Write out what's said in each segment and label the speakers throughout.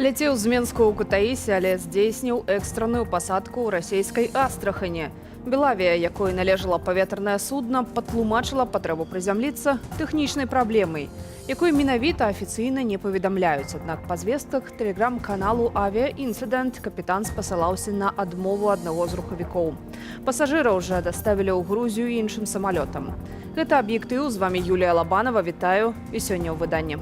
Speaker 1: Ляцеў з Менску ў Кутаісе, але здзейсніў экстранную пасадку ў расійскай Астрахані. Белавія, якой належала паветранае судна, патлумачыла патрэбу прызямліцца тэхнічнай праблемай, якой менавіта афіцыйна не паведамляюць. Аднак па звестках тэлеграм-каналу «Авіаінцыдэнт» капітан спасылаўся на адмову аднаго з рухавікоў. Пасажыраў жа даставілі ў Грузію іншым самалётам. Гэта аб'ектыў, з вамі Юлія Лабанова, вітаю і сёння ў выданні.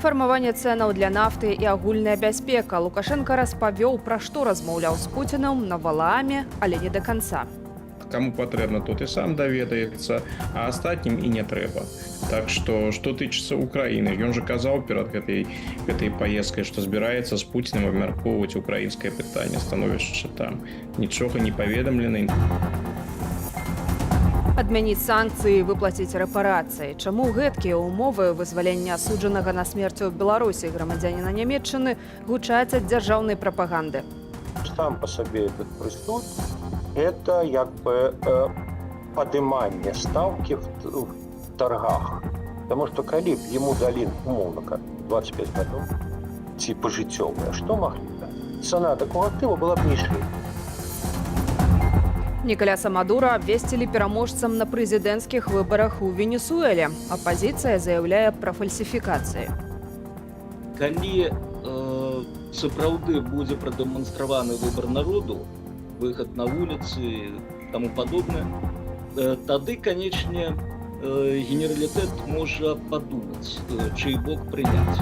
Speaker 1: Фармаванне цэнаў для нафты і агульная бяспека. Лукашенко распавёў, пра што размаўляў з Пуцінам на Валааме, але не да канца.
Speaker 2: Кому патрэбна, тот і сам даведаецца, а астатнім і не трэба. Так што тычыцца Украіны, ён жа казаў перад гэтай паездкай, што збіраецца з Пуцінам абмяркоўваць украінскае пытанне, становішча там. Нічога не паведамлена.
Speaker 1: Адмяніць санкцыі і выплаціць рэпарацыі. Чаму гэткія ўмовы вызвалення асуджанага на смерць у Беларусі грамадзяніна Нямецчыны гучаць ад дзяржаўнай прапаганды?
Speaker 3: Сам по себе этот преступ – это как бы поднимание ставки в торгах. Потому что коли ему дали, умовно, 25 годов, типа житевая, что могли дать? Цена такого актива была бы ниже.
Speaker 1: Нікаляса Мадура абвесцілі пераможцам на прэзідэнцкіх выбарах у Венесуэле. Апазіцыя заяўляе пра фальсіфікацыі.
Speaker 4: Калі сапраўды будзе прадэманстраваны выбар народу, выхад на вуліцы, таму падобнае, тады, канечне, генералітэт можа падумаць, чый бок прыняць.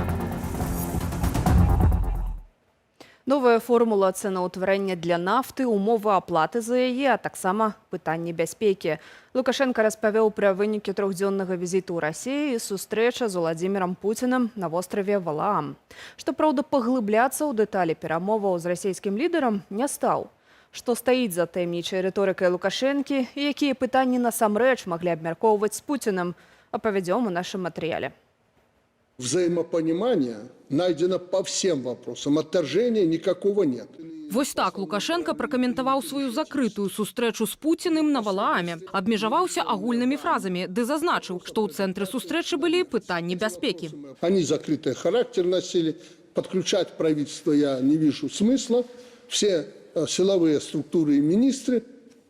Speaker 1: Новая формула цэнаўтварэння для нафты, умовы аплаты за яе, а таксама пытанні бяспекі. Лукашенко распавёў пра вынікі трохдзённага візіту ў Расіі і сустрэча з Уладзімірам Пуцінам на востраве Валаам. Што, праўда, паглыбляцца ў дэталі перамоваў з расійскім лідарам не стаў. Што стаіць за таямнічай рыторыкай Лукашэнкі і якія пытанні насамрэч маглі абмяркоўваць з Пуцінам, апавядзём у нашым матэрыяле.
Speaker 5: Взаимопонимание найдено по всем вопросам. Отторжения никакого нет.
Speaker 6: Вось так Лукашенко пракаментаваў сваю закрытую сустрэчу з Пуціным на Валааме. Абмежаваўся агульнымі фразамі, ды зазначыў, што ў цэнтры сустрэчы былі пытанні бяспекі.
Speaker 5: Они закрытый характер носили. Подключать правительство я не вижу смысла. Все силовые структуры и министры,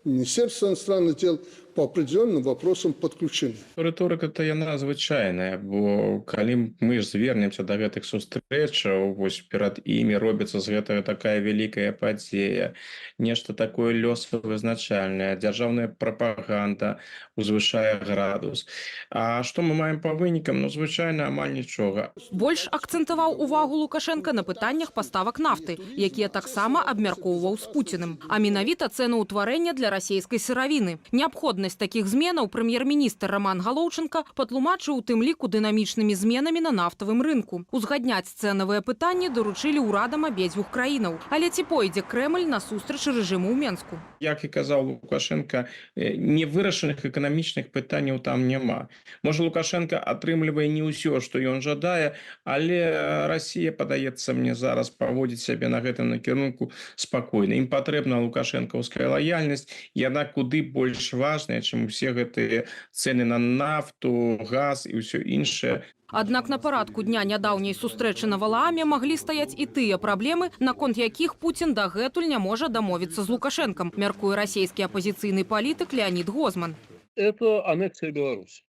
Speaker 5: Министерство иностранных дел по определенным вопросам подключены.
Speaker 2: Рыторыка-то яна звычайная, бо калі мы ж звернемся да гэтых сустрэчаў, вось перад імі робіцца з гэтага такая вялікая падзея, нешта такое лёсавызначальнае, дзяржаўная прапаганда узвышае градус. А што мы маем па вынікам? Ну, звычайна, амаль нічога.
Speaker 6: Больш акцэнтаваў увагу Лукашенко на пытаннях паставак нафты, якія таксама абмяркоўваў з Пуціним. А менавіта цэнаўтварэння для расійскай сыравіны. Неабходнасць такіх зменаў прэм'ер-міністр Роман Галоўченка патлумачыў у тым ліку дынамічнымі зменамі на нафтавым рынку. Узгадняць цэнавыя пытанні даручылі ўрадам абедзвюх краінаў. Але ці пойдзе Крэмль насустрач рэжыму ў Менску?
Speaker 2: Як і казаў Лукашенко, невырашаных эканамічных пытанняў там няма. Можа, Лукашенко атрымлівае не ўсё, што ён жадае, але Расія, падаецца мне, зараз паводзіць сябе на гэтым накірунку спакойна. Ім патрэбна лукашэнкаўская лаяльнасць, яна куды больш важная, чым усе гэтыя цэны на нафту, газ і ўсё іншае.
Speaker 6: Аднак на парадку дня нядаўняй сустрэчы на Валааме маглі стаяць і тыя праблемы, наконт якіх Пуцін дагэтуль не можа дамовіцца з Лукашенком, мяркуе расійскі апозіцыйны палітык Леонид Гозман.
Speaker 7: Это аннексия Беларуси.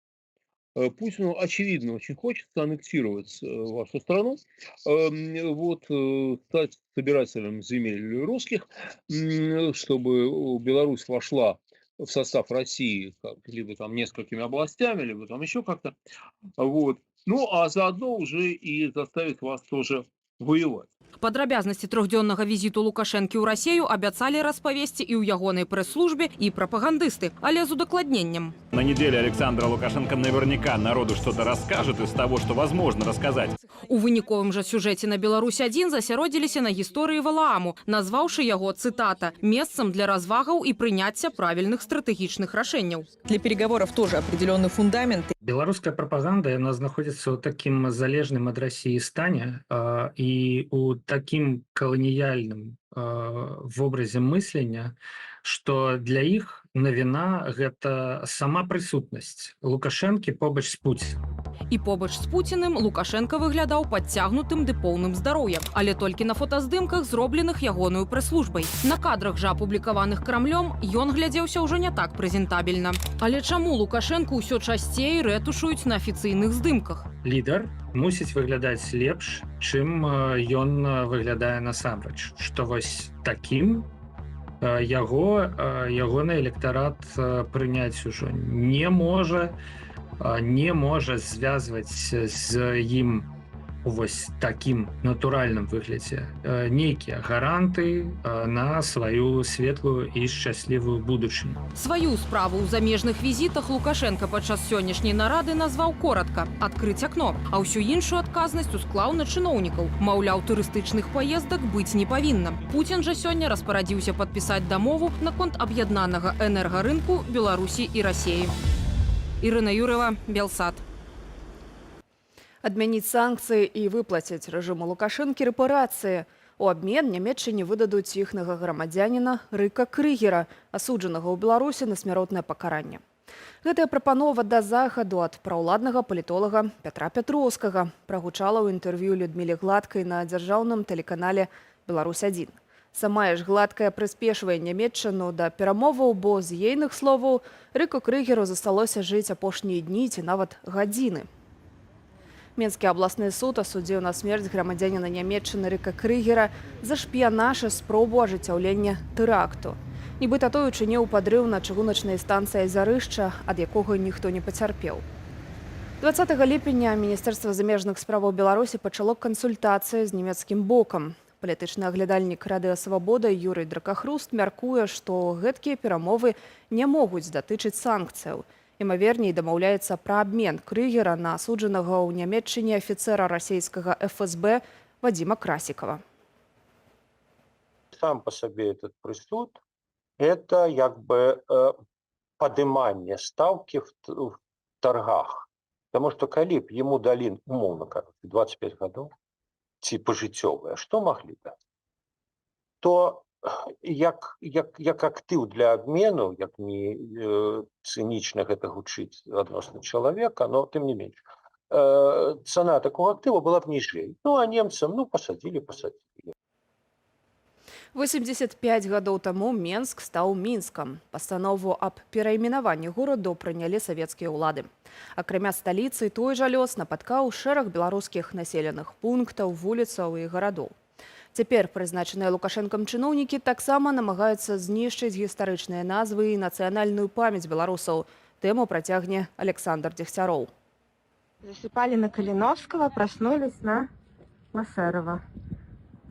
Speaker 7: Путину, очевидно, очень хочется аннексировать вашу страну, стать собирателем земель русских, чтобы Беларусь вошла в состав России либо там несколькими областями, либо там еще как-то. Ну, а заодно уже и заставить вас тоже воевать.
Speaker 6: Падрабязнасці трохдзённага візіту Лукашэнкі ў Расію абяцалі распавесці і ў ягонай прэс-службе, і прапагандысты, але з удакладненнем.
Speaker 8: На неделе Александра Лукашенко наверняка народу что-то расскажет из того, что возможно рассказать.
Speaker 6: У выніковым жа сюжэце на Беларусь-1 засяродзіліся на гісторыі Валааму, назваўшы яго, цытата, месцам для развагаў і прыняцця правільных стратэгічных рашэнняў.
Speaker 9: Для переговоров тоже определенный фундамент.
Speaker 10: Белорусская пропаганда, она находится в таким залежным от России стане и у таким колониальным в образе мыслення, что для іх навіна гэта сама прысутнасць Лукашэнкі побач з Пуцінам.
Speaker 6: І побач з Пуціним Лукашенка выглядаў падцягнутым ды поўным здароўем, але толькі на фотаздымках, зробленых ягонаю прэс-службай. На кадрах жа апублікаваных Крамлём ён глядзеўся ўжо не так прэзентабельна. Але чаму Лукашенку ўсё часцей рэтушуюць на афіцыйных здымках?
Speaker 10: Лідар мусіць выглядаць лепш, чым ён выглядае насамрэч. Што вось такім ягоны электарат прыняць ужо не можа звязваць з ім вось такім натуральным выглядзе нейкія гаранты на сваю светлую і шчаслівую будучыню.
Speaker 6: Сваю справу ў замежных візітах Лукашенка падчас сённяшняй нарады назваў коротка «адкрыць акно», а ўсю іншую адказнасць усклаў на чыноўнікаў. Маўляў, турыстычных паездак быць не павінна. Пуцін жа сёння распарадзіўся падпісаць дамову наконт аб'яднанага энергарынку Беларусі і Расіі. Ірына Юрова, Белсат.
Speaker 1: Адмяніць санкцыі і выплаціць рэжыму Лукашэнкі рэпарацыі. У абмен Нямецчыне выдадуць іхнага грамадзяніна Рыка Крыгера, асуджанага ў Беларусі на смяротнае пакаранне. Гэтая прапанова да захаду ад праўладнага палітолага Пятра Пятроўскага прагучала ў інтэрв'ю Людміле Гладкай на дзяржаўным тэлеканале «Беларусь-1». Самая ж Гладкая прыспешвае Нямецчыну да перамоваў, бо з ейных словаў Рыку Крыгеру засталося жыць апошнія дні ці нават гадзіны. Менскі абласны суд асудзіў на смерць грамадзяніна Нямецчыны Рыка Крыгера за шпіянаж і спробу ажыццяўлення тэракту. Нібыта той учыніў падрыў на чыгуначнай станцыі Зарышча, ад якога ніхто не пацярпеў. 20 ліпеня Міністэрства замежных справаў Беларусі пачало кансультацыі з нямецкім бокам. Палітычны аглядальнік Радыё Свабода Юрый Дракахруст мяркуе, што гэткія перамовы не могуць датычыць санкцыяў. Імаверней дамаўляецца пра абмен Крыгера на асуджанага ў Нямецчыне афіцэра расійскага ФСБ Вадзіма Красікава.
Speaker 3: Сам по себе этот присуд – это как бы поднимание ставки в торгах. Потому что коли б ему дали, умовно как 25 годов, типа житевые, что могли бы? То як актыў для абмену, як не цынічна гэта гучыць адносна чалавека, но тым не менш, цана такого актыва была б ніжэй. Ну, а немцам, посадили.
Speaker 1: 85 гадоў таму Менск стаў Мінскам. Пастанову аб перайменаванні гораду прынялі савецкія ўлады. Акрамя сталіцы, той жа лёс напаткаў шэраг беларускіх населеных пунктаў, вуліцаў і гарадоў. Цяпер прызначаныя Лукашэнкам чыноўнікі таксама намагаюцца знішчыць гістарычныя назвы і нацыянальную памяць беларусаў. Тэму працягне Александр Дегтяроў.
Speaker 11: Засыпали на Калиновского, проснулись на Машерова.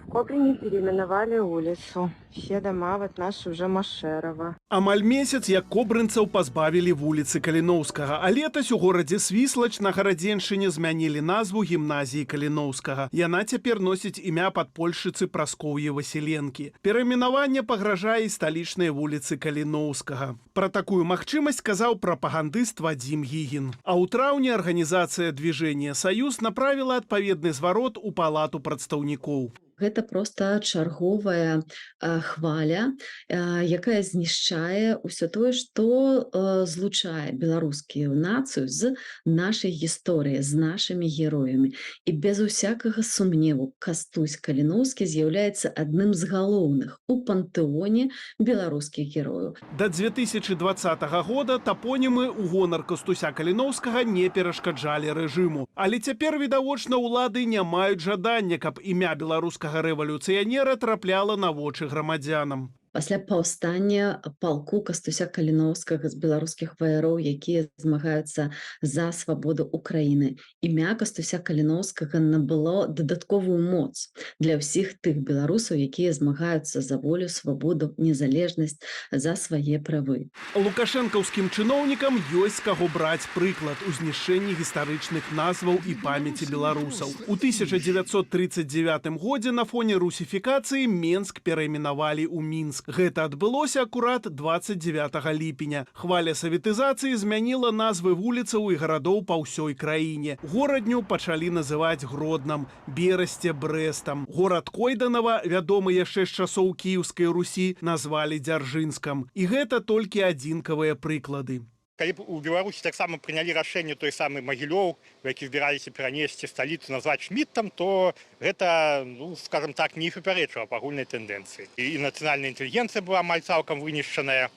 Speaker 11: В Кобрине переименовали улицу. Все дома вот наши уже Машерова.
Speaker 12: Амаль месяц, як кобрынцаў пазбавілі вуліцы Каліноўскага. А летась у горадзе Свіслач на Гарадзеншчыне змянілі назву гімназіі Каліноўскага. Яна цяпер носіць імя падпольшчыцы Праскоўі Васіленкі. Перайменаванне пагражае сталічнай вуліцы Каліноўскага. Пра такую магчымасць казаў прапагандыст Вадзім Гігін. А ў траўні арганізацыя «Движение Союз» направіла адпаведны зварот у палату прадстаўнікоў.
Speaker 13: Гэта проста чарговая хваля, якая знішчае ўсё тое, што злучае беларускую нацыю з нашай гісторыяй, з нашымі героямі. І без усякага сумневу Кастусь Каліноўскі з'яўляецца адным з галоўных у пантэоне беларускіх герояў.
Speaker 12: Да 2020 года тапонімы ў гонар Кастуся Каліноўскага не перашкаджалі рэжыму. Але цяпер, відавочна, улады не маюць жадання, каб імя беларускага рэвалюцыянера трапляла на вочы грамадзянам.
Speaker 13: Пасля паўстання палку Кастуся Каліноўскага з беларускіх ваяроў, якія змагаюцца за свабоду Украіны, імя Кастуся Каліноўскага набыло дадатковую моц для ўсіх тых беларусаў, якія змагаюцца за волю, свабоду, незалежнасць, за свае правы.
Speaker 12: Лукашэнкаўскім чыноўнікам ёсць з каго браць прыклад у знішчэнні гістарычных назваў і памяці беларусаў. У 1939 годзе на фоне русіфікацыі Менск перайменавалі ў Мінск. Гэта адбылося акурат 29 ліпеня. Хваля саветызацыі змяніла назвы вуліцаў і гарадоў па ўсёй краіне. Горадню пачалі называць Гроднам, Берасце, Брэстам. Горад Койданава, вядомы яшчэ з часоў Кіеўскай Русі, назвалі Дзяржынскам. І гэта толькі адзінкавыя прыклады.
Speaker 14: Калі б у Беларусі таксама прынялі рашэнне той самы Магілёў, які збіраліся перанесці сталіцу, назваць Шмідтам, то гэта, ну, скажем так, не папярэчыла па агульнай тэндэнцыі. І нацыянальная інтэлігенцыя была амаль цалкам вынішчаная,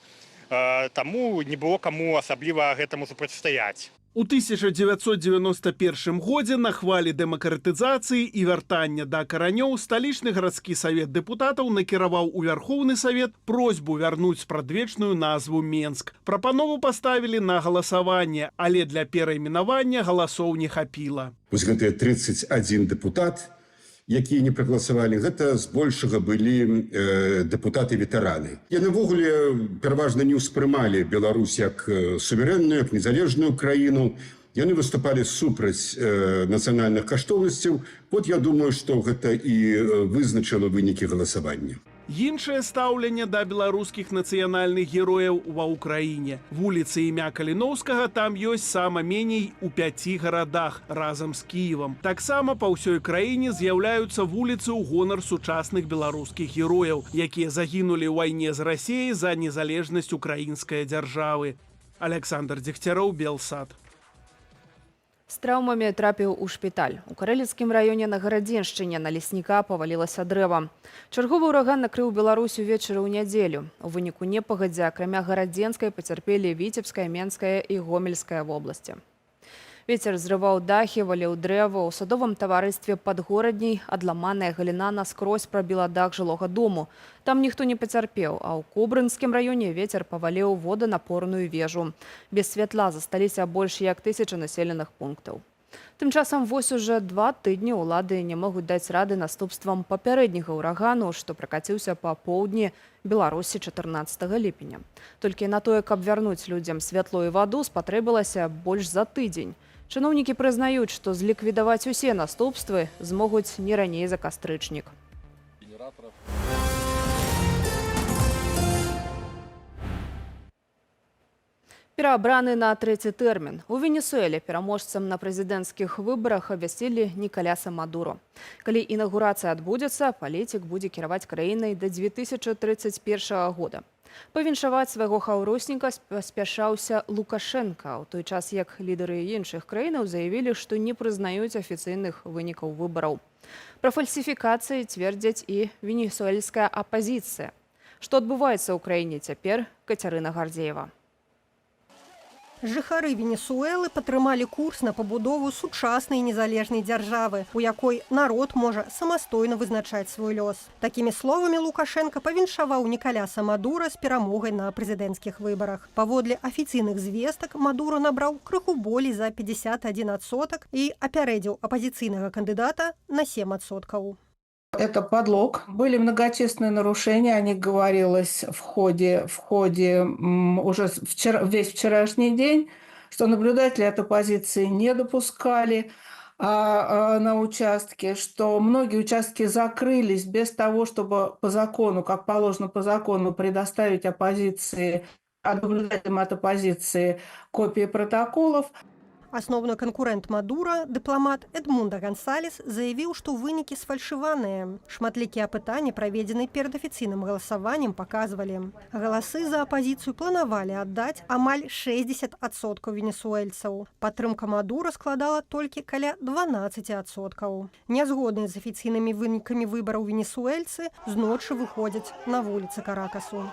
Speaker 14: таму не было каму асабліва гэтаму супрацьстаяць.
Speaker 12: У 1991 годзе на хвалі дэмакратызацыі і вяртання да каранёў сталічны гарадскі савет дэпутатаў накіраваў у Вярхоўны савет просьбу вярнуць спрадвечную назву Менск. Прапанову паставілі на галасаванне, але для перайменавання галасоў не хапіла.
Speaker 15: Вось гэтыя 31 дэпутат, якія не прагаласавалі, гэта збольшага былі дэпутаты-ветэраны. Яны ўвогуле пераважна не ўспрымалі Беларусь як суверэнную, як незалежную краіну. Яны выступалі супраць нацыянальных каштоўнасцяў. Вот я думаю, што гэта і вызначыла вынікі галасавання.
Speaker 12: Іншае стаўленне да беларускіх нацыянальных герояў ва ўкраіне. Вуліцы імя Каліноўскага там ёсць сама меней у 5 гарадах разам з Кіевам. Таксама па ўсёй краіне з'яўляюцца вуліцы ў гонар сучасных беларускіх герояў, якія загінулі ў вайне з Расіяй за незалежнасць украінскай дзяржавы. Александр Дегтяроў, Белсад.
Speaker 1: З траўмамі трапіў у шпіталь. У Карэліцкім раёне на Гарадзеншчыне на лесніка павалілася дрэва. Чарговы ўраган накрыў Беларусь увечары ў нядзелю. У выніку непагадзя, акрамя Гарадзенскай, пацярпелі Віцебская, Менская і Гомельская вобласці. Вецер зрываў дахі, валіў дрэва. У садовым таварыстве Падгорадняй адламаная галіна наскрозь прабіла дах жылога дому. Там ніхто не пацярпеў, а ў Кобрынскім раёне вецер паваліў воданапорную вежу. Без святла засталіся больш як 1000 населеных пунктаў. Тым часам вось уже 2 тыдні ўлады не могуць даць рады наступствам папярэдняга ўрагану, што пракаціўся па поўдні Беларусі 14 ліпеня. Толькі на тое, каб вярнуць людзям святло і ваду, спатрэбілася больш за тыдзень. Чыноўнікі прызнаюць, што зліквідаваць усе наступствы змогуць не раней за кастрычнік. Пераабраны на 3-й тэрмін. У Венесуэле пераможцам на прэзідэнцкіх выбарах абвясцілі Нікаляса Мадуро. Калі інаўгурацыя адбудзецца, палітык будзе кіраваць краінай да 2031 года. Павіншаваць свайго хаўросніка спяшаўся Лукашенка, у той час як лідары іншых краінаў заявілі, што не прызнаюць афіцыйных вынікаў выбараў. Пра фальсіфікацыі цвердзяць і венесуэльская апазіцыя. Што адбываецца ў краіне цяпер, Кацярына Гардзеева.
Speaker 16: Жыхары Венесуэлы падтрымалі курс на пабудову сучаснай незалежнай дзяржавы, у якой народ можа самастойна вызначаць свой лёс. Такімі словамі Лукашенка павіншаваў Нікаляса Мадура з перамогай на прэзідэнцкіх выбарах. Паводле афіцыйных звестак Мадуро набраў крыху болей за 51% і апярэдзіў апазіцыйнага кандыдата на 7%.
Speaker 17: Это подлог. Были многочисленные нарушения, о них говорилось в ходе уже весь вчерашний день, что наблюдатели от оппозиции не допускали на участке, что многие участки закрылись без того, чтобы по закону, как положено по закону, предоставить оппозиции, наблюдателям от оппозиции копии протоколов.
Speaker 16: Асноўны канкурэнт Мадура, дыпламат Эдмунда Гансалес, заявіў, што вынікі сфальшываныя. Шматлікія апытанні, праведзеныя перад афіцыйным галасаваннем, паказвалі. Галасы за апазіцыю планавалі аддаць амаль 60% венесуэльцаў. Падтрымка Мадура складала толькі каля 12%. Нязгодныя з афіцыйнымі вынікамі выбараў венесуэльцы зночы выходзяць на вуліцы Каракасу.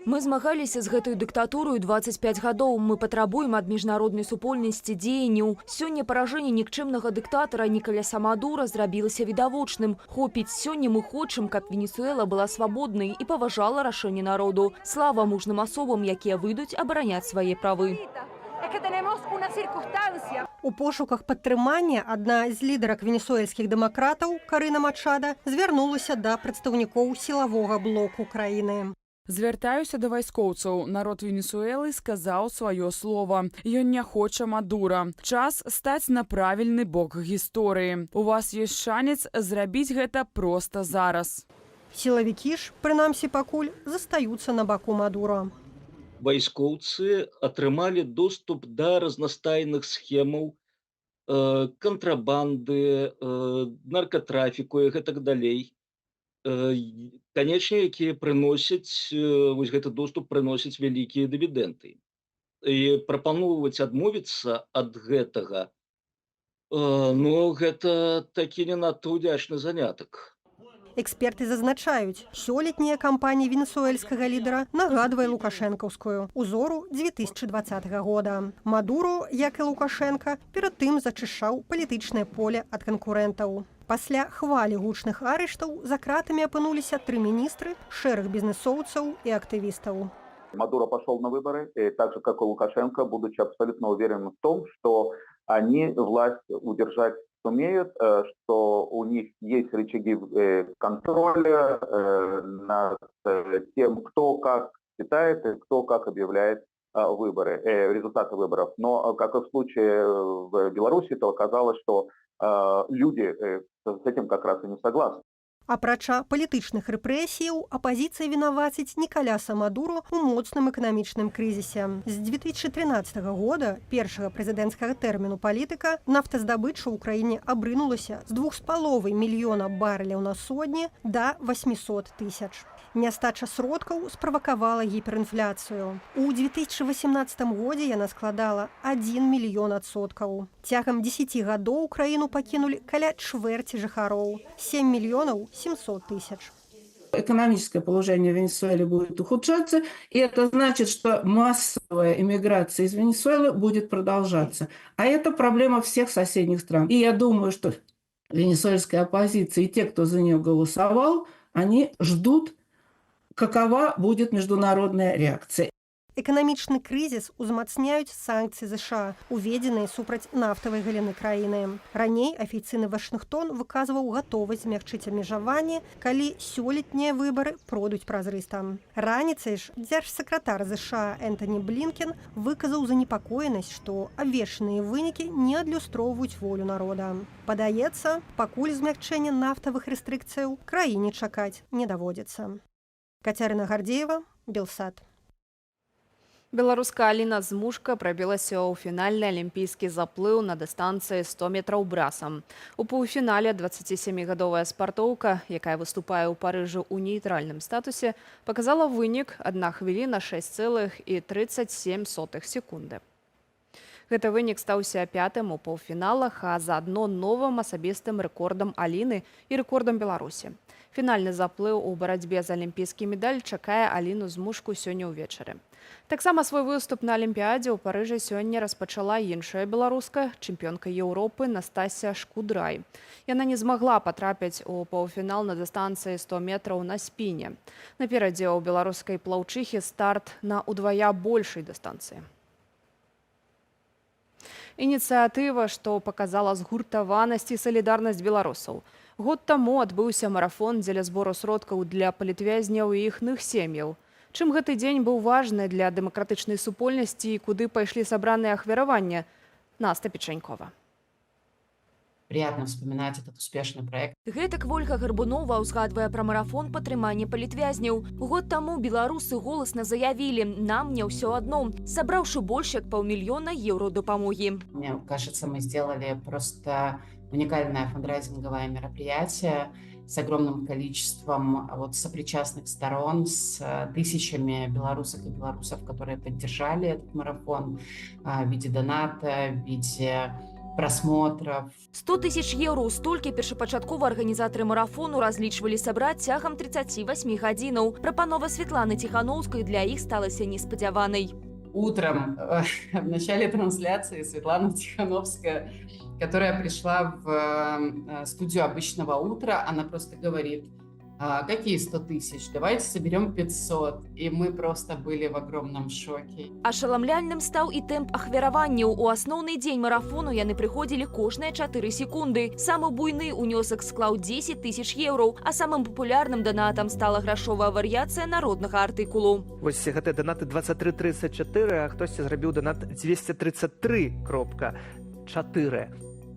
Speaker 18: Мы змагаліся з гэтай дыктатурой 25 гадоў. Мы патрабуем ад міжнароднай супольнасці дзеянняў. Сёння паражэнне нікчэмнага дыктатара Нікаляса Мадура зрабілася відавочным. Хопіць, сёння мы хочам, каб Венесуэла была свабоднай і паважала рашэнне народу. Слава мужным асобам, якія выйдуць абараняць свае правы.
Speaker 16: У пошуках падтрымання адна з лідарак венесуэльскіх дэмакратаў, Карына Мачада, звярнулася да прадстаўнікоў сілавога блоку краіны.
Speaker 19: Звяртаюся да вайскоўцаў. Народ Венесуэлы сказаў сваё слова. Ён не хоча Мадура. Час стаць на правільны бок гісторыі. У вас ёсць шанец зрабіць гэта проста зараз.
Speaker 16: Сілавікі ж, прынамсі пакуль, застаюцца на баку Мадура.
Speaker 4: Вайскоўцы атрымалі доступ да разнастайных схемаў кантрабанды, наркатрафіку і гэтак далей. канечне, якія прыносяць вось гэты доступ прыносіць вялікія дывідэнды. І прапаноўваць адмовіцца ад гэтага, ну, гэта такі не надта ўдзячны занятак.
Speaker 16: Эксперты зазначаюць, сёлетняя кампанія венесуэльскага лідара нагадвае лукашэнкаўскую узору 2020 года. Мадуро, як і Лукашенка, перад тым зачышчаў палітычнае поле ад канкурэнтаў. Пасля хвалі гучных арыштаў за кратамі апынуліся 3 міністры, шэраг бізнесоўцаў і актывістаў.
Speaker 20: Мадуро пошел на выборы, так же, как и Лукашенко, будучи абсолютно уверенным в том, что они власть удержать сумеют, что у них есть рычаги контроля над тем, кто как считает и кто как объявляет выборы, результаты выборов. Но, как и в случае в Беларуси, то оказалось, что люди с этим как раз и не согласны.
Speaker 16: Апрача палітычных рэпрэсіяў, апазіцыя вінаваціць Нікаляса Мадуро ў моцным эканамічным крызісе. З 2013 года, першага прэзідэнцкага тэрміну палітыка, нафтаздабыча ў краіне абрынулася з 2,5 мільёна барэляў на сотні да 800 тысяч. Нястача сродкаў справакавала гіперінфляцыю. У 2018 годзе яна складала 1 мільён адсоткаў. Цягам 10 гадоў краіну пакінулі каля чвэрці жыхароў – 7 миллионов 700 тысяч.
Speaker 17: Экономическое положение в Венесуэле будет ухудшаться, и это значит, что массовая иммиграция из Венесуэлы будет продолжаться. А это проблема всех соседних стран. И я думаю, что венесуэльская оппозиция и те, кто за нее голосовал, они ждут, какова будет международная реакция.
Speaker 16: Эканамічны крызіс узмацняюць санкцыі ЗША, уведзеныя супраць нафтавай галіны краіны. Раней афіцыйны Вашынгтон выказваў гатовасць змягчыць абмежаванні, калі сёлетнія выбары пройдуць празрыста. Раніцай ж дзяржсакратар ЗША Энтоні Блінкен выказаў занепакоенасць, што абвешчаныя вынікі не адлюстроўваюць волю народа. Падаецца, пакуль змягчэння нафтавых рэстрыкцыяў краіне чакаць не даводзіцца. Кацярына Гардзеева, Белсат.
Speaker 1: Беларуская Аліна Змушка прабілася ў фінальны алімпійскі заплыў на дыстанцыі 100 метраў брасам. У паўфінале 27-гадовая спартоўка, якая выступае ў Парыжы ў нейтральным статусе, паказала вынік 1 хвіліна 6,37 секунды. Гэты вынік стаўся 5-м у паўфіналах, а заадно новым асабістым рэкордам Аліны і рэкордам Беларусі. Фінальны заплыў у барацьбе за алімпійскі медаль чакае Аліну Змушку сёння ўвечары. Таксама свой выступ на Алімпіадзе ў Парыжы сёння распачала іншая беларуска, чэмпіёнка Еўропы Настасія Шкудрай. Яна не змагла патрапіць у паўфінал на дыстанцыі 100 метраў на спіне. Наперадзе ў беларускай плаўчыхі старт на удвая большай дыстанцыі. Ініцыятыва, што паказала згуртаванасць і салідарнасць беларусаў. Год таму адбыўся марафон дзеля збору сродкаў для палітвязняў і іхных сем'яў. Чым гэты дзень быў важны для дэмакратычнай супольнасці і куды пайшлі сабраныя ахвяравання? Наста Печанькова.
Speaker 21: Приятно вспоминать этот успешный проект.
Speaker 18: Гэтак Вольга Гарбунова ўзгадвае пра марафон падтрымання палітвязняў. Год таму беларусы голасна заявілі: нам не ўсё адно, сабраўшы больш як 500 000 еўро дапамогі.
Speaker 21: Мне кажется, мы сделали просто уникальное фандрайзинговое мероприятие с огромным количеством сопричастных сторон, с тысячами белорусок и белорусов, которые поддержали этот марафон в виде доната, в виде просмотров.
Speaker 18: 100 000 еўро столькі першапачаткова арганізатары марафону разлічвалі сабраць цягам 38 гадзінаў. Прапанова Светланы Тихановскай для іх сталася неспадзяванай.
Speaker 21: Утром, в начале трансляции, Светлана Тихановская, которая пришла в студию «Обычного утра», она просто говорит: какие 100 000? Давайте соберем 500. И мы просто были в огромном шоке.
Speaker 18: Ашаламляльным стаў і тэмп ахвяраванняў. У асноўны дзень марафону яны прыходзілі кожныя 4 секунды. Самы буйны унёсак склаў 10 000 еўро, а самым папулярным донатам стала грашовая варыяцыя народнага артыкулу.
Speaker 22: Вось гэтыя донаты 23,34, а хтосьці зрабіў донат 233,4.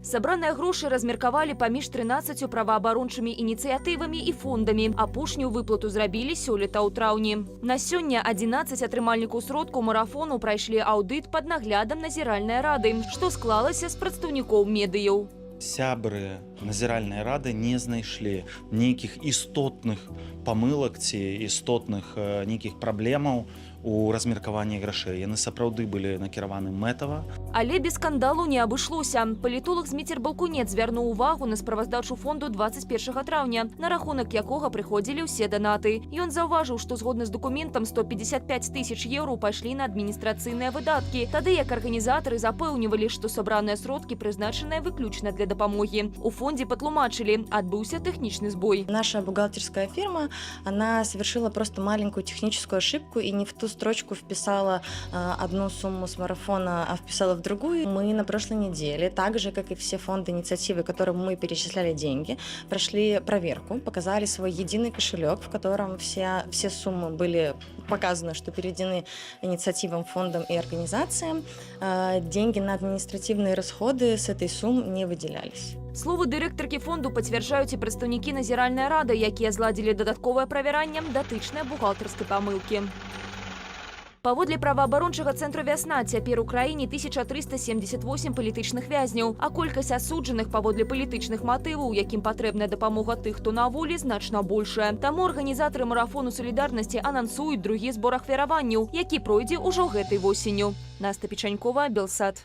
Speaker 18: Сабраныя грошы размеркавалі паміж 13 праваабарончымі ініцыятывамі і фондамі. Апошнюю выплату зрабілі сёлета ў траўні. На сёння 11 атрымальнікаў сродкаў марафону прайшлі аўдыт пад наглядам назіральнай рады, што склалася з прадстаўнікоў медыяў.
Speaker 23: Сябры
Speaker 2: Назіральныя рады не знайшлі нейкіх істотных памылак ці істотных нейкіх праблемаў у размеркаванні грашэй. Яны сапраўды былі накіраваны мэтава.
Speaker 18: Але без скандалу не абышлося. Палітолог Зміцер Балкунец звярнуў увагу на справаздачу фонду 21 траўня, на рахунак якога прыходзілі ўсе данаты. Ён заўважыў, што згодна з дакументам 155 тысяч еўро пайшлі на адміністрацыйныя выдаткі, тады як арганізатары запэўнівалі, што сабраныя сродкі прызначаныя выключна для дапамогі. У фонде патлумачылі, адбыўся тэхнічны сбой.
Speaker 5: Наша бухгалтерская фирма, она совершила просто маленькую техническую ошибку и не в ту строчку вписала одну сумму с марафона, а вписала в другую. Мы на прошлой неделе, так же, как и все фонды инициативы, которым мы перечисляли деньги, прошли проверку, показали свой единый кошелек, в котором все суммы были показаны, что переведены инициативам, фондам и организациям. Деньги на административные расходы с этой суммы не выделялись.
Speaker 18: Словы дырэктаркі фонду пацвярджаюць і прадстаўнікі назіральнай рады, якія зладзілі дадатковае правяранне датычнай бухгалтарскай памылкі. Паводле праваабарончага цэнтру «Вясна» цяпер у краіне 1378 палітычных вязняў, а колькасць асуджаных паводле палітычных матываў, якім патрэбная дапамога тых, хто на волі, значна большая. Таму арганізатары марафону салідарнасці анансуюць другі збор ахвяраванняў, які пройдзе ўжо гэтай восенню. Настя Печанькова, Белсат.